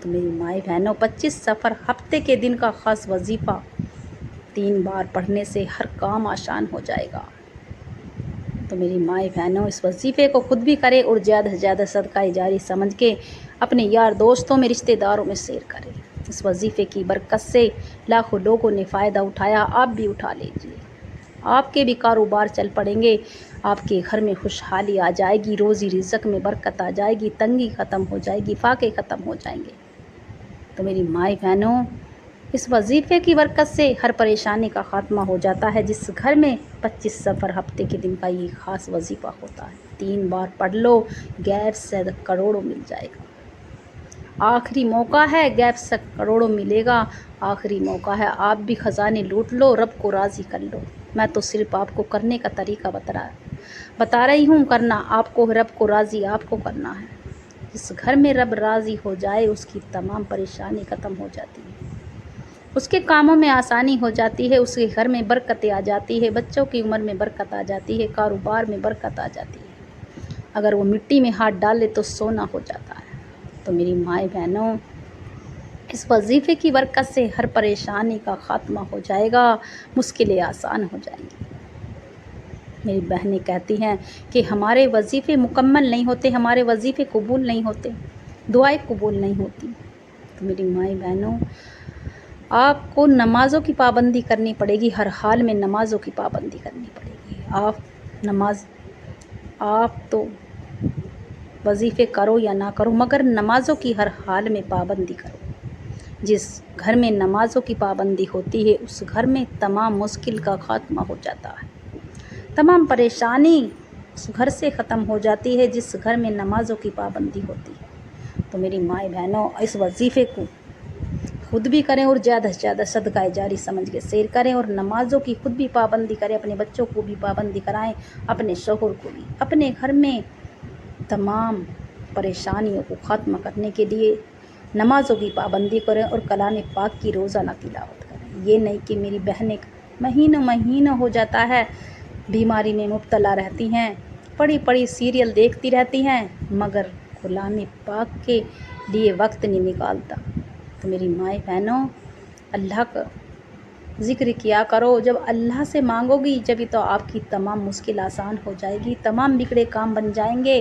تو میری مائی بہنوں 25 سفر ہفتے کے دن کا خاص وظیفہ 3 بار پڑھنے سے ہر کام آسان ہو جائے گا۔ تو میری مائی بہنوں اس وظیفے کو خود بھی کرے اور زیادہ سے زیادہ صدقہ جاری سمجھ کے اپنے یار دوستوں میں رشتہ داروں میں شیئر کرے۔ اس وظیفے کی برکت سے لاکھوں لوگوں نے فائدہ اٹھایا، آپ بھی اٹھا لیجیے۔ آپ کے بھی کاروبار چل پڑیں گے، آپ کے گھر میں خوشحالی آ جائے گی، روزی رزق میں برکت آ جائے گی، تنگی ختم ہو جائے گی، فاقے ختم ہو جائیں گے۔ تو میری مائی بہنوں اس وظیفے کی برکت سے ہر پریشانی کا خاتمہ ہو جاتا ہے۔ جس گھر میں 25 سفر ہفتے کے دن کا یہ خاص وظیفہ ہوتا ہے، 3 بار پڑھ لو، غیب سے کروڑوں مل جائے گا۔ آخری موقع ہے، غیب سے کروڑوں ملے گا، آخری موقع ہے، آپ بھی خزانے لوٹ لو، رب کو راضی کر لو۔ میں تو صرف آپ کو کرنے کا طریقہ بتا رہی ہوں، کرنا آپ کو، رب کو راضی آپ کو کرنا ہے۔ جس گھر میں رب راضی ہو جائے اس کی تمام پریشانی ختم ہو جاتی ہے، اس کے کاموں میں آسانی ہو جاتی ہے، اس کے گھر میں برکتیں آ جاتی ہے، بچوں کی عمر میں برکت آ جاتی ہے، کاروبار میں برکت آ جاتی ہے۔ اگر وہ مٹی میں ہاتھ ڈالے تو سونا ہو جاتا ہے۔ تو میری مائی بہنوں اس وظیفے کی برکت سے ہر پریشانی کا خاتمہ ہو جائے گا، مشکلیں آسان ہو جائیں گی۔ میری بہنیں کہتی ہیں کہ ہمارے وظیفے مکمل نہیں ہوتے، ہمارے وظیفے قبول نہیں ہوتے، دعائیں قبول نہیں ہوتی۔ تو میری مائی بہنوں آپ کو نمازوں کی پابندی کرنی پڑے گی، ہر حال میں نمازوں کی پابندی کرنی پڑے گی۔ آپ تو وظیفے کرو یا نہ کرو، مگر نمازوں کی ہر حال میں پابندی کرو۔ جس گھر میں نمازوں کی پابندی ہوتی ہے اس گھر میں تمام مشکل کا خاتمہ ہو جاتا ہے، تمام پریشانی اس گھر سے ختم ہو جاتی ہے جس گھر میں نمازوں کی پابندی ہوتی ہے۔ تو میری مائی بہنوں اس وظیفے کو خود بھی کریں اور زیادہ سے زیادہ صدقہ جاری سمجھ کے شیئر کریں، اور نمازوں کی خود بھی پابندی کریں، اپنے بچوں کو بھی پابندی کرائیں، اپنے شوہر کو بھی۔ اپنے گھر میں تمام پریشانیوں کو ختم کرنے کے لیے نمازوں کی پابندی کریں اور کلام پاک کی روزانہ تلاوت کریں۔ یہ نہیں کہ میری بہنیں مہینوں ہو جاتا ہے بیماری میں مبتلا رہتی ہیں، پڑی سیریل دیکھتی رہتی ہیں، مگر کلام پاک کے لیے وقت نہیں نکالتا۔ تو میری مائی بہنوں اللہ کا ذکر کیا کرو، جب اللہ سے مانگو گی جبھی تو آپ کی تمام مشکل آسان ہو جائے گی، تمام بگڑے کام بن جائیں گے،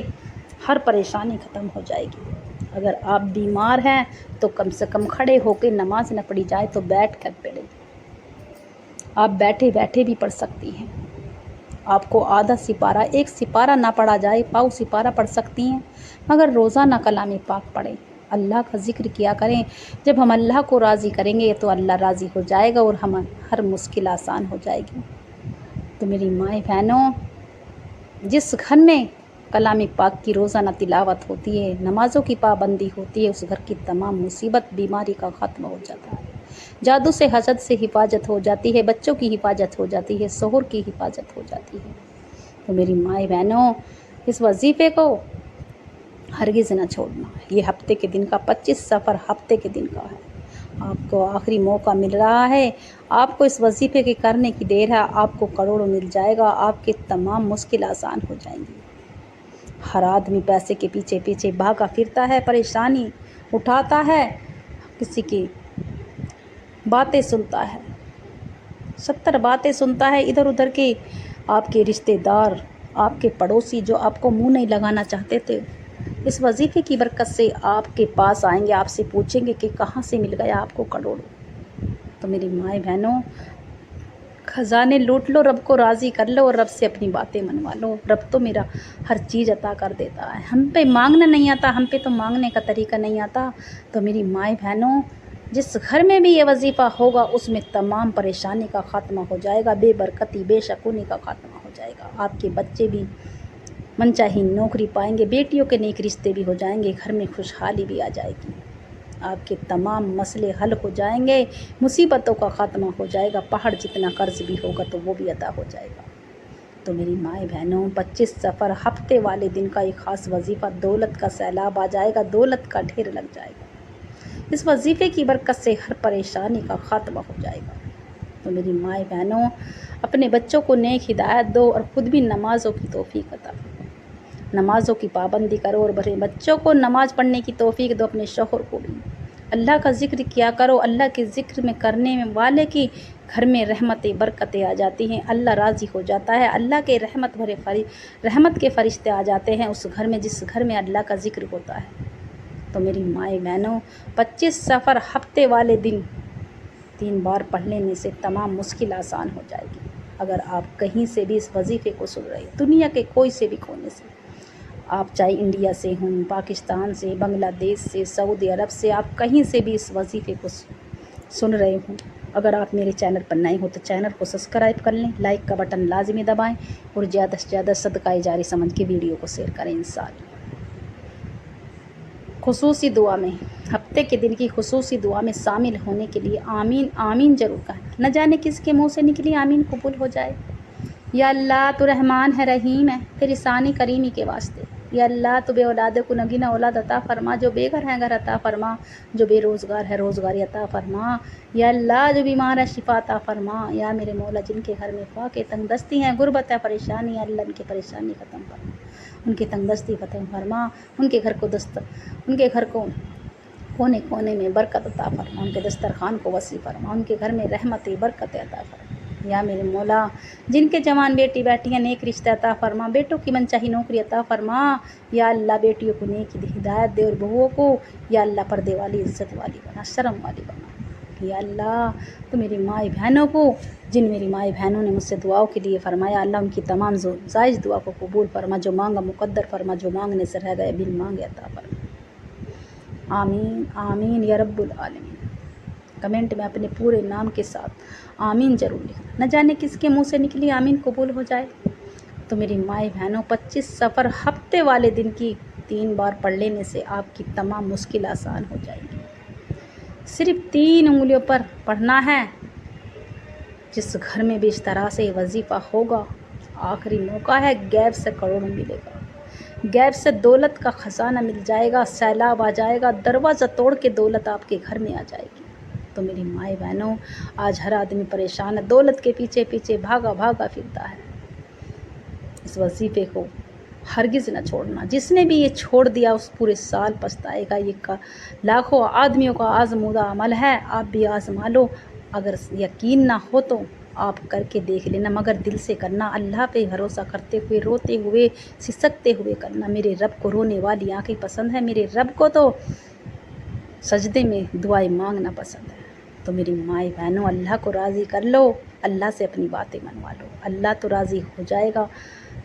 ہر پریشانی ختم ہو جائے گی۔ اگر آپ بیمار ہیں تو کم سے کم کھڑے ہو کے نماز نہ پڑھی جائے تو بیٹھ کر پڑھیں، آپ بیٹھے بیٹھے بھی پڑھ سکتی ہیں۔ آپ کو آدھا سپارہ، 1 سپارہ نہ پڑھا جائے، پاؤ سپارہ پڑھ سکتی ہیں، مگر روزانہ کلام پاک پڑھیں، اللہ کا ذکر کیا کریں۔ جب ہم اللہ کو راضی کریں گے تو اللہ راضی ہو جائے گا اور ہر مشکل آسان ہو جائے گی۔ تو میری مائی بہنوں جس گھر میں کلام پاک کی روزانہ تلاوت ہوتی ہے، نمازوں کی پابندی ہوتی ہے، اس گھر کی تمام مصیبت بیماری کا ختم ہو جاتا ہے، جادو سے حسد سے حفاظت ہو جاتی ہے، بچوں کی حفاظت ہو جاتی ہے، شوہر کی حفاظت ہو جاتی ہے۔ تو میری مائی بہنوں اس وظیفے کو ہرگز نہ چھوڑنا، یہ ہفتے کے دن کا 25 سفر ہفتے کے دن کا ہے، آپ کو آخری موقع مل رہا ہے، آپ کو اس وظیفے کے کرنے کی دیر ہے، آپ کو کروڑوں مل جائے گا، آپ کے تمام مشکل آسان ہو جائیں گی۔ ہر آدمی پیسے کے پیچھے بھاگا پھرتا ہے، پریشانی اٹھاتا ہے، کسی کی باتیں سنتا ہے، 70 باتیں سنتا ہے ادھر ادھر کے، آپ کے رشتہ دار، آپ کے پڑوسی جو آپ کو منہ نہیں لگانا چاہتے تھے، اس وظیفے کی برکت سے آپ کے پاس آئیں گے، آپ سے پوچھیں گے کہ کہاں سے مل گیا آپ کو کروڑوں۔ تو میری مائی بہنوں خزانے لوٹ لو، رب کو راضی کر لو اور رب سے اپنی باتیں منوا لو، رب تو میرا ہر چیز عطا کر دیتا ہے، ہم پہ مانگنا نہیں آتا، ہم پہ تو مانگنے کا طریقہ نہیں آتا۔ تو میری مائی بہنوں جس گھر میں بھی یہ وظیفہ ہوگا اس میں تمام پریشانی کا خاتمہ ہو جائے گا، بے برکتی بے سکونی کا خاتمہ ہو جائے گا، آپ کے بچے بھی من چاہی نوکری پائیں گے، بیٹیوں کے نیک رشتے بھی ہو جائیں گے، گھر میں خوشحالی بھی آ جائے گی، آپ کے تمام مسئلے حل ہو جائیں گے، مصیبتوں کا خاتمہ ہو جائے گا، پہاڑ جتنا قرض بھی ہوگا تو وہ بھی ادا ہو جائے گا۔ تو میری مائی بہنوں 25 سفر ہفتے والے دن کا ایک خاص وظیفہ، دولت کا سیلاب آ جائے گا، دولت کا ڈھیر لگ جائے گا، اس وظیفے کی برکت سے ہر پریشانی کا خاتمہ ہو جائے گا۔ تو میری مائی بہنوں اپنے بچوں کو نیک ہدایت دو اور خود بھی نمازوں کی توفیق عطا کرو، نمازوں کی پابندی کرو اور بڑے بچوں کو نماز پڑھنے کی توفیق دو، اپنے شوہر کو بھی، اللہ کا ذکر کیا کرو، اللہ کے ذکر میں کرنے میں والے کی گھر میں رحمتیں برکتیں آ جاتی ہیں، اللہ راضی ہو جاتا ہے، اللہ کے رحمت کے فرشتے آ جاتے ہیں اس گھر میں جس گھر میں اللہ کا ذکر ہوتا ہے۔ تو میری مائیں بہنوں، 25 سفر ہفتے والے دن 3 بار پڑھ لینے سے تمام مشکل آسان ہو جائے گی۔ اگر آپ کہیں سے بھی اس وظیفے کو سن رہے، دنیا کے کوئی سے بھی کونے سے، آپ چاہے انڈیا سے ہوں، پاکستان سے، بنگلہ دیش سے، سعودی عرب سے، آپ کہیں سے بھی اس وظیفے کو سن رہے ہوں، اگر آپ میرے چینل پر نئے ہو تو چینل کو سبسکرائب کر لیں، لائک کا بٹن لازمی دبائیں اور زیادہ سے زیادہ صدقہ جاری سمجھ کے ویڈیو کو شیئر کریں انشاءاللہ۔ خصوصی دعا میں، ہفتے کے دن کی خصوصی دعا میں شامل ہونے کے لیے آمین آمین ضرور کہنا، نہ جانے کس کے منہ سے نکلی آمین قبول ہو جائے۔ یا اللہ تو رحمان ہے رحیم ہے، پھر ثانی کریمی کے واسطے۔ یا اللہ تو بے اولاد کو نگینہ اولاد عطا فرما، جو بے گھر ہے گھر عطا فرما، جو بے روزگار ہے روزگاری عطا فرما۔ یا اللہ جو بیمار ہے شفا عطا فرما۔ یا میرے مولا جن کے گھر میں فاقے تنگ دستی ہیں، غربت ہے پریشانی ہے، اللہ ان کی پریشانی ختم فرما، ان کی تنگ دستی ختم فرما، ان کے گھر کو کونے کونے میں برکت عطا فرما، ان کے دسترخوان کو وسیع فرما، ان کے گھر میں رحمت برکت عطا فرما۔ یا میرے مولا جن کے جوان بیٹی بیٹیاں نیک رشتہ عطا فرما، بیٹوں کی منچاہی نوکری عطا فرما۔ یا اللہ بیٹیوں کو نیک ہدایت دے اور بہوؤں کو یا اللہ پردے والی عزت والی بنا، شرم والی بنا۔ یا اللہ تو میری مائیں بہنوں کو، جن میری مائیں بہنوں نے مجھ سے دعاؤں کے لیے فرمایا، اللہ ان کی تمام جائز دعا کو قبول فرما، جو مانگا مقدر فرما، جو مانگنے سے رہ گئے بن مانگے عطا فرما۔ آمین آمین یا رب العالمین۔ کمنٹ میں اپنے پورے نام کے ساتھ آمین ضرور لکھنا، نہ جانے کس کے منہ سے نکلی آمین قبول ہو جائے۔ تو میری مائیں بہنوں، 25 سفر ہفتے والے دن کی 3 بار پڑھ لینے سے آپ کی تمام مشکل آسان ہو جائے گی۔ صرف 3 انگلیوں پر پڑھنا ہے۔ جس گھر میں بھی اس طرح سے وظیفہ ہوگا، آخری موقع ہے، غیب سے کروڑوں ملے گا، غیب سے دولت کا خزانہ مل جائے گا، سیلاب آ جائے گا، دروازہ توڑ کے دولت آپ کے گھر میں آ جائے گی۔ تو میری مائیں بہنوں، آج ہر آدمی پریشان ہے، دولت کے پیچھے پیچھے بھاگا پھرتا ہے۔ اس وظیفے کو ہرگز نہ چھوڑنا، جس نے بھی یہ چھوڑ دیا اس پورے سال پچھتائے گا۔ یہ لاکھوں آدمیوں کا آزمودہ عمل ہے، آپ بھی آزما لو۔ اگر یقین نہ ہو تو آپ کر کے دیکھ لینا، مگر دل سے کرنا، اللہ پہ بھروسہ کرتے ہوئے، روتے ہوئے، سسکتے ہوئے کرنا۔ میرے رب کو رونے والی آنکھیں پسند ہے، میرے رب کو تو سجدے میں دعائیں مانگنا پسند ہے۔ تو میری مائیں بہنوں، اللہ کو راضی کر لو، اللہ سے اپنی باتیں منوا لو، اللہ تو راضی ہو جائے گا،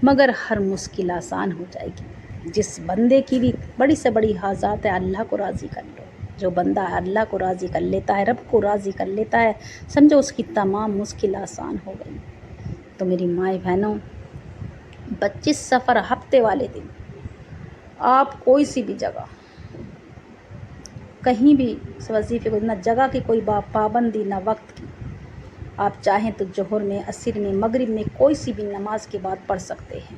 مگر ہر مشکل آسان ہو جائے گی۔ جس بندے کی بھی بڑی سے بڑی حاجات ہے، اللہ کو راضی کر لو۔ جو بندہ اللہ کو راضی کر لیتا ہے، رب کو راضی کر لیتا ہے، سمجھو اس کی تمام مشکل آسان ہو گئی۔ تو میری مائیں بہنوں، 25 سفر ہفتے والے دن آپ کوئی سی بھی جگہ، کہیں بھی اس وظیفے کو، نہ جگہ کی کوئی پابندی نہ وقت کی، آپ چاہیں تو ظہر میں، عصر میں، مغرب میں، کوئی سی بھی نماز کے بعد پڑھ سکتے ہیں،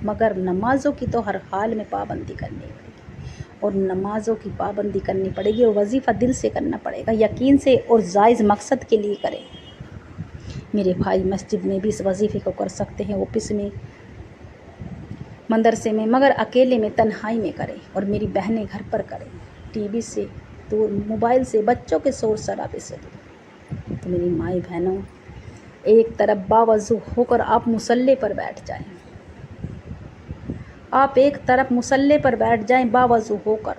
مگر نمازوں کی تو ہر حال میں پابندی کرنی پڑے گی، اور نمازوں کی پابندی کرنی پڑے گی، اور وظیفہ دل سے کرنا پڑے گا، یقین سے اور جائز مقصد کے لیے کریں۔ میرے بھائی مسجد میں بھی اس وظیفے کو کر سکتے ہیں، آفس میں، مدرسے میں، مگر اکیلے میں، تنہائی میں کریں، اور میری بہنیں گھر پر کریں، ٹی وی سے دور، موبائل سے، بچوں کے شور شرابے سے دور۔ تو میری مائیں بہنوں، ایک طرف باوضو ہو کر آپ مصلی پر بیٹھ جائیں، آپ ایک طرف مصلی پر بیٹھ جائیں باوضو ہو کر،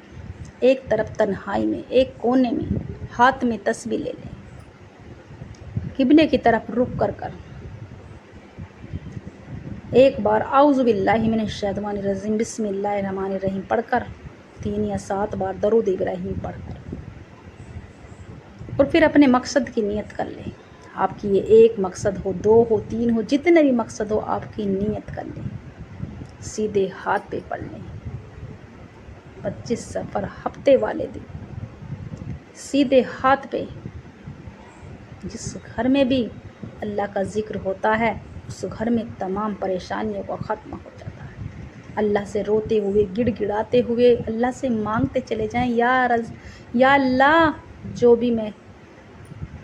ایک طرف تنہائی میں، ایک کونے میں ہاتھ میں تسبیح لے لیں، قبلے کی طرف رخ کر ایک بار اعوذ باللہ من الشیطان الرجیم بسم اللہ الرحمن الرحیم پڑھ کر 3 یا 7 بار درود ابراہیم پڑھ کر، اور پھر اپنے مقصد کی نیت کر لیں۔ آپ کی یہ 1 مقصد ہو، 2 ہو، 3 ہو، جتنے بھی مقصد ہو، آپ کی نیت کر لیں، سیدھے ہاتھ پہ پڑھ لیں۔ 25 سفر ہفتے والے دن سیدھے ہاتھ پہ، جس گھر میں بھی اللہ کا ذکر ہوتا ہے، اس گھر میں تمام پریشانیوں کا ختم ہو جاتا ہے۔ اللہ سے روتے ہوئے، گڑ گڑاتے ہوئے، اللہ سے مانگتے چلے جائیں، یا اللہ جو بھی میں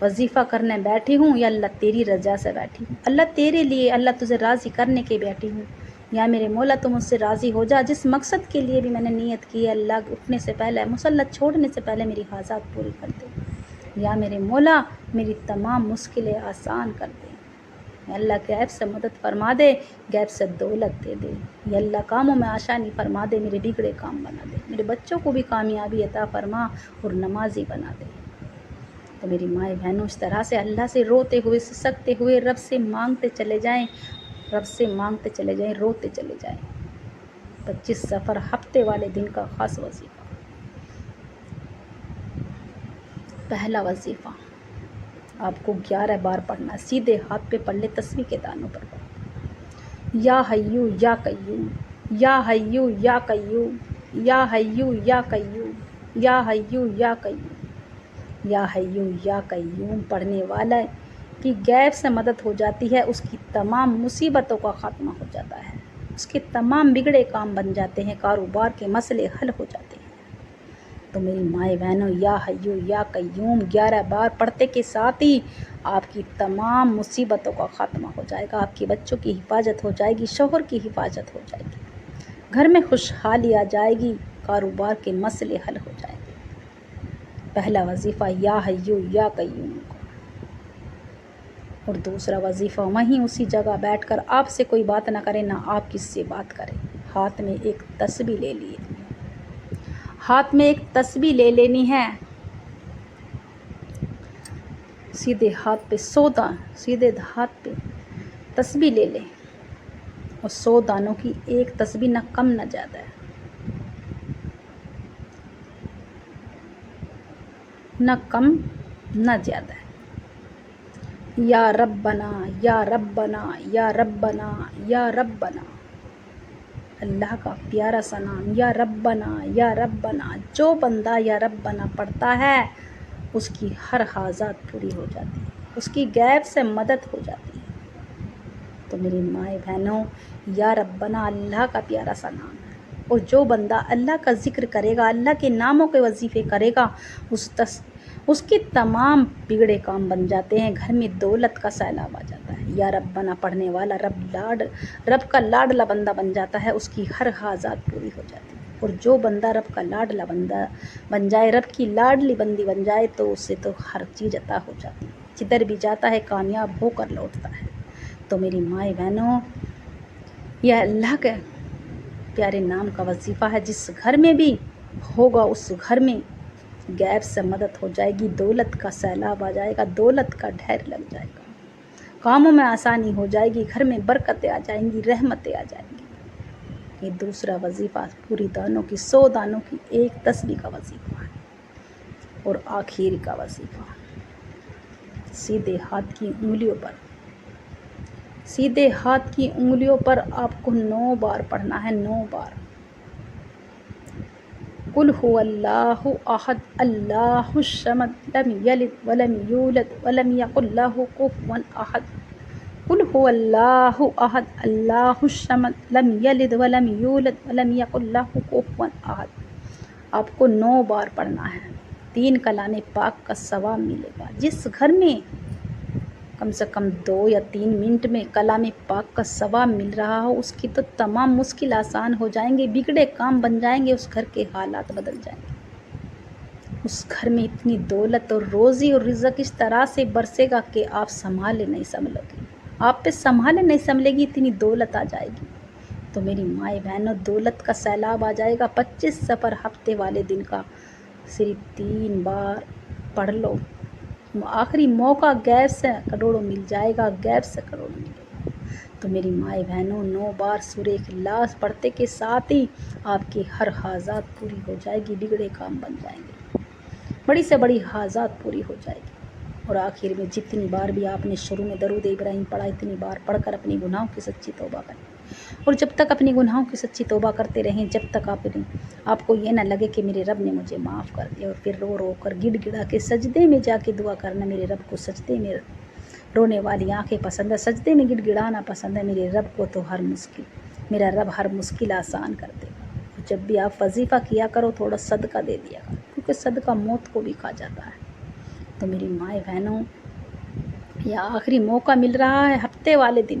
وظیفہ کرنے بیٹھی ہوں، یا اللہ تیری رضا سے بیٹھی ہوں، اللہ تیرے لیے، اللہ تجھے راضی کرنے کے بیٹھی ہوں، یا میرے مولا تو مجھ سے راضی ہو جا، جس مقصد کے لیے بھی میں نے نیت کی ہے اللہ اٹھنے سے پہلے، مسلط چھوڑنے سے پہلے میری حاجات پوری کر دے۔ یا میرے مولا میری تمام مشکلیں آسان کر دے۔ یا اللہ غیب سے مدد فرما دے، غیب سے دولت دے دے۔ یا اللہ کاموں میں آسانی فرما دے، میرے بگڑے کام بنا دے، میرے بچوں کو بھی کامیابی عطا فرما اور نمازی بنا دے۔ تو میری مائیں بہنوں اس طرح سے اللہ سے روتے ہوئے سسکتے ہوئے رب سے مانگتے چلے جائیں، رب سے مانگتے چلے جائیں، روتے چلے جائیں۔ 25 سفر ہفتے والے دن کا خاص وظیفہ۔ پہلا وظیفہ آپ کو 11 بار پڑھنا ہے، سیدھے ہاتھ پہ پڑھ لے، تسبیح کے دانوں پر پڑھ۔ یا حیو یا قیوم، یا حیو یا قیوم، یا حیو یا قیوم، یا حیو یا قیوم، یا حیو یا قیوم پڑھنے والا کی غیب سے مدد ہو جاتی ہے، اس کی تمام مصیبتوں کا خاتمہ ہو جاتا ہے، اس کے تمام بگڑے کام بن جاتے ہیں، کاروبار کے مسئلے حل ہو جاتے ہیں۔ تو میری مائیں بہنوں یا حیو یا قیوم 11 بار پڑھتے کے ساتھ ہی آپ کی تمام مصیبتوں کا خاتمہ ہو جائے گا، آپ کے بچوں کی حفاظت ہو جائے گی، شوہر کی حفاظت ہو جائے گی، گھر میں خوشحالی آ جائے گی، کاروبار کے مسئلے حل ہو جائیں گے۔ پہلا وظیفہ یا حیو یا قیوم کا۔ اور دوسرا وظیفہ وہیں اسی جگہ بیٹھ کر آپ سے کوئی بات نہ کرے، نہ آپ کس سے بات کریں، ہاتھ میں ایک تسبیح لے لیے، ہاتھ میں ایک تسبیح لے لینی ہے، سیدھے ہاتھ پہ سیدھے ہاتھ پہ تسبیح لے لیں، اور 100 دانوں کی ایک تسبیح، نہ کم نہ زیادہ ہے، نہ کم نہ زیادہ ہے۔ یا ربنا یا ربنا یا ربنا یا ربنا، اللہ کا پیارا سا نام یا ربنا یا ربنا۔ جو بندہ یا ربنا پڑھتا ہے اس کی ہر حاجات پوری ہو جاتی ہے، اس کی غیب سے مدد ہو جاتی ہے۔ تو میری مائیں بہنوں یا ربنا اللہ کا پیارا سا نام ہے، اور جو بندہ اللہ کا ذکر کرے گا، اللہ کے ناموں کے وظیفے کرے گا، اس کے تمام بگڑے کام بن جاتے ہیں، گھر میں دولت کا سیلاب آ جاتا ہے۔ یا ربنا پڑھنے والا رب کا لاڈلا بندہ بن جاتا ہے، اس کی ہر حاجات پوری ہو جاتی ہے۔ اور جو بندہ رب کا لاڈلا بندہ بن جائے، رب کی لاڈلی بندی بن جائے، تو اسے تو ہر چیز عطا ہو جاتی ہے، جدھر بھی جاتا ہے کامیاب ہو کر لوٹتا ہے۔ تو میری مائیں بہنوں یہ اللہ کے پیارے نام کا وظیفہ ہے، جس گھر میں بھی ہوگا اس گھر میں غیب سے مدد ہو جائے گی، دولت کا سیلاب آ جائے گا، دولت کا ڈھیر لگ جائے گا، کاموں میں آسانی ہو جائے گی، گھر میں برکتیں آ جائیں گی، رحمتیں آ جائیں گی۔ یہ دوسرا وظیفہ پوری دانوں کی 100 دانوں کی ایک تسبیح کا وظیفہ ہے۔ اور آخری کا وظیفہ سیدھے ہاتھ کی انگلیوں پر، سیدھے ہاتھ کی انگلیوں پر آپ کو 9 بار پڑھنا ہے، 9 بار۔ قل هو اللہ احد اللہ الصمد لم یلد ولم یولد ولم یکن لہ کفوا احد۔ قل هو اللہ احد اللہ الصمد لم یلد ولم یولد ولم یکن لہ کفوا احد۔ آپ کو 9 بار پڑھنا ہے، 3 کلام پاک کا ثواب ملے گا۔ جس گھر میں کم سے کم 2 یا 3 منٹ میں کلام پاک کا ثواب مل رہا ہو، اس کی تو تمام مشکل آسان ہو جائیں گے، بگڑے کام بن جائیں گے، اس گھر کے حالات بدل جائیں گے، اس گھر میں اتنی دولت اور روزی اور رزق اس طرح سے برسے گا کہ آپ سنبھالے نہیں سنبھلو گے، آپ پہ سنبھالے نہیں سنبھلے گی، اتنی دولت آ جائے گی۔ تو میری مائیں بہنوں دولت کا سیلاب آ جائے گا۔ 25 سفر ہفتے والے دن کا صرف 3 بار پڑھ لو، آخری موقع غیب سے کروڑوں مل جائے گا، غیب سے کروڑوں ملے گا۔ تو میری مائیں بہنوں 9 بار سورہ اخلاص پڑھتے کے ساتھ ہی آپ کی ہر حاجات پوری ہو جائے گی، بگڑے کام بن جائیں گے، بڑی سے بڑی حاجات پوری ہو جائے گی۔ اور آخر میں جتنی بار بھی آپ نے شروع میں درود ابراہیم پڑھا، اتنی بار پڑھ کر اپنی گناہوں کی سچی توبہ کریں، اور جب تک اپنی گناہوں کی سچی توبہ کرتے رہیں، جب تک آپ کو یہ نہ لگے کہ میرے رب نے مجھے معاف کر دیا، اور پھر رو رو کر گڑ گڑا کے سجدے میں جا کے دعا کرنا، میرے رب کو سجدے میں رونے والی آنکھیں پسند ہے، سجدے میں گڑ گڑانا پسند ہے، میرے رب کو تو میرا رب ہر مشکل آسان کر دے گا۔ جب بھی آپ وظیفہ کیا کرو تھوڑا صدقہ دے دیا کرو، کیونکہ صدقہ موت کو بھی کھا جاتا ہے۔ تو میری مائیں بہنوں یہ آخری موقع مل رہا ہے ہفتے والے دن،